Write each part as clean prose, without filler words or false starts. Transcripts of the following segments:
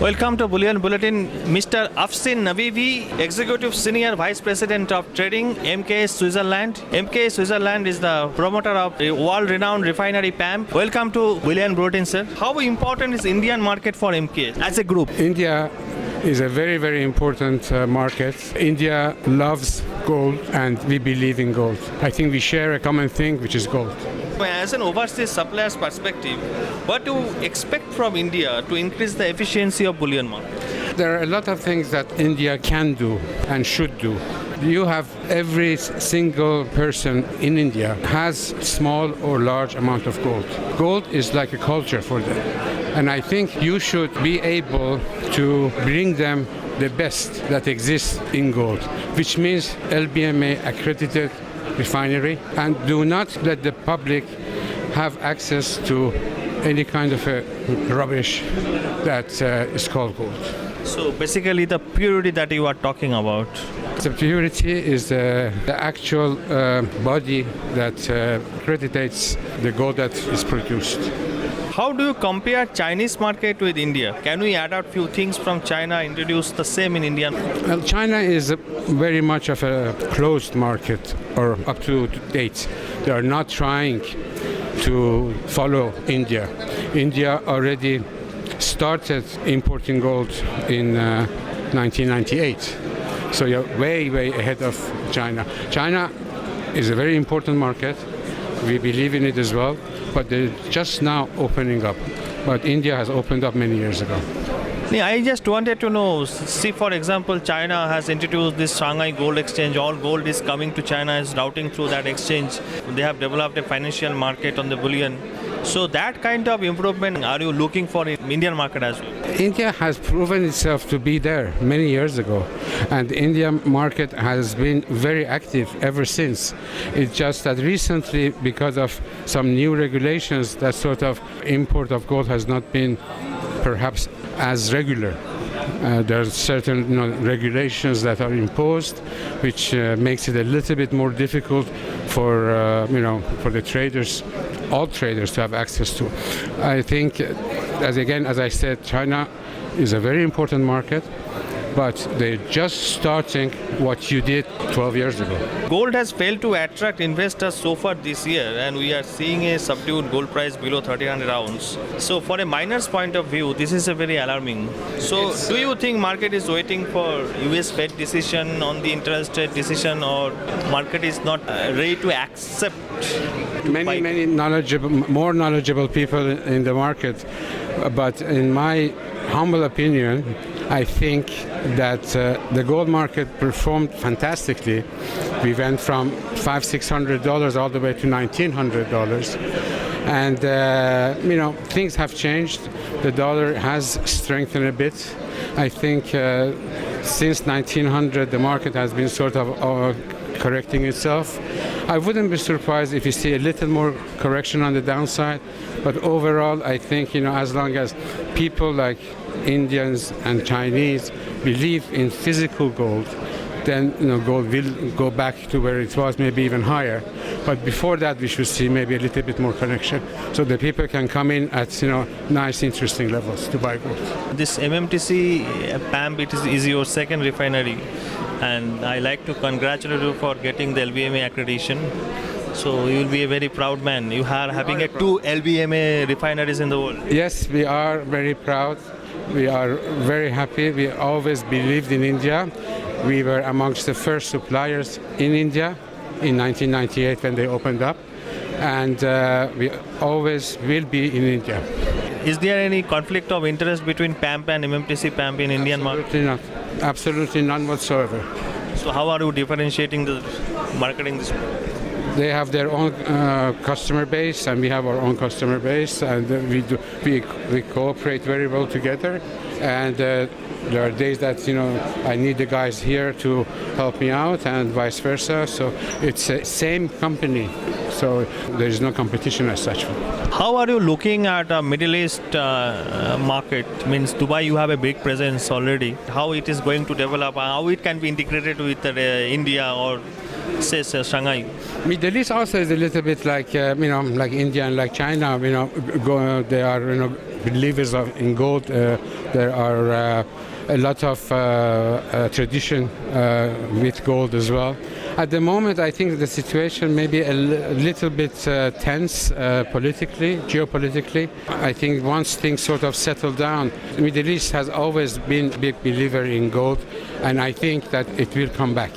Welcome to Bullion Bulletin. Mr. Afsin Navivi, Executive Senior Vice President of Trading, MK Switzerland. MK Switzerland is the promoter of the world-renowned refinery PAM. Welcome to Bullion Bulletin, sir. How important is Indian market for MK as a group? India is a very, very important market. India loves gold and we believe in gold. I think we share a common thing, which is gold. As an overseas supplier's perspective, what do you expect from India to increase the efficiency of bullion market? There are a lot of things that India can do and should do. You have every single person in India has small or large amount of gold. Gold is like a culture for them. And I think you should be able to bring them the best that exists in gold, which means LBMA accredited refinery, and do not let the public have access to any kind of rubbish that is called gold. So basically the purity that you are talking about. The purity is the actual body that accreditates the gold that is produced. How do you compare Chinese market with India? Can we add out few things from China, introduce the same in India? Well, China is very much of a closed market, or up to date. They are not trying to follow India. India already started importing gold in 1998. So you're way, way ahead of China. China is a very important market. We believe in it as well, but they're just now opening up. But India has opened up many years ago. I just wanted to know, see for example, China has introduced this Shanghai Gold Exchange. All gold is coming to China, is routing through that exchange. They have developed a financial market on the bullion. So that kind of improvement are you looking for in Indian market as well? India has proven itself to be there many years ago, and the Indian market has been very active ever since. It's just that recently, because of some new regulations, that sort of import of gold has not been perhaps as regular. There are certain regulations that are imposed, which makes it a little bit more difficult for for the traders, all traders, to have access to. I think, as I said, China is a very important market, but they're just starting what you did 12 years ago. Gold has failed to attract investors so far this year, and we are seeing a subdued gold price below 1,300 ounce. So for a miner's point of view, this is a very alarming. So do you think market is waiting for US Fed decision on the interest rate decision, or market is not ready to accept? Many more knowledgeable people in the market, but in my humble opinion, I think that the gold market performed fantastically. We went from $500-600 all the way to $1,900, and things have changed. The dollar has strengthened a bit. I think since 1900 the market has been sort of correcting itself. I wouldn't be surprised if you see a little more correction on the downside, but overall I think as long as people like Indians and Chinese believe in physical gold, then gold will go back to where it was, maybe even higher. But before that, we should see maybe a little bit more correction, so the people can come in at nice, interesting levels to buy gold. This MMTC PAM is your second refinery, and I like to congratulate you for getting the LBMA accreditation. So you will be a very proud man. You are having two LBMA refineries in the world. Yes, we are very proud. We are very happy. We always believed in India. We were amongst the first suppliers in India in 1998 when they opened up, and we always will be in India. Is there any conflict of interest between PAMP and MMTC PAMP in Indian market? Absolutely not. Absolutely none whatsoever. So how are you differentiating the marketing this? They have their own customer base, and we have our own customer base, and we cooperate very well together. And there are days that I need the guys here to help me out, and vice versa. So it's the same company, so there is no competition as such. How are you looking at a Middle East market? Means Dubai, you have a big presence already. How it is going to develop? How it can be integrated with India or say Shanghai? Middle East also is a little bit like like India and like China. They are believers in gold. There are a lot of tradition with gold as well. At the moment, I think the situation may be a little bit tense politically, geopolitically. I think once things sort of settle down, the Middle East has always been a big believer in gold, and I think that it will come back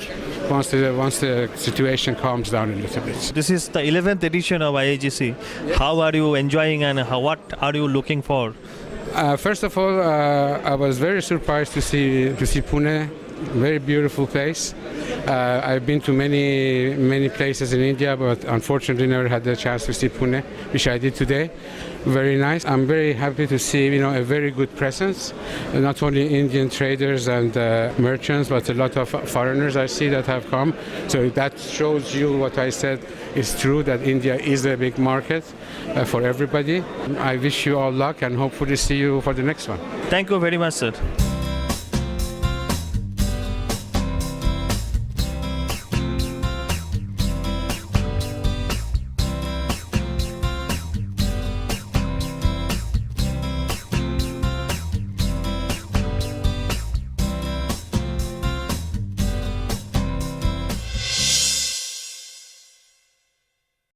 once the situation calms down a little bit. This is the 11th edition of IAGC. How are you enjoying and what are you looking for? First of all, I was very surprised to see Pune. Very beautiful place. I've been to many places in India, but unfortunately never had the chance to see Pune, which I did today. Very nice. I'm very happy to see a very good presence, not only Indian traders and merchants, but a lot of foreigners I see that have come. So that shows you what I said is true, that India is a big market for everybody. I wish you all luck and hopefully see you for the next one. Thank you very much, sir.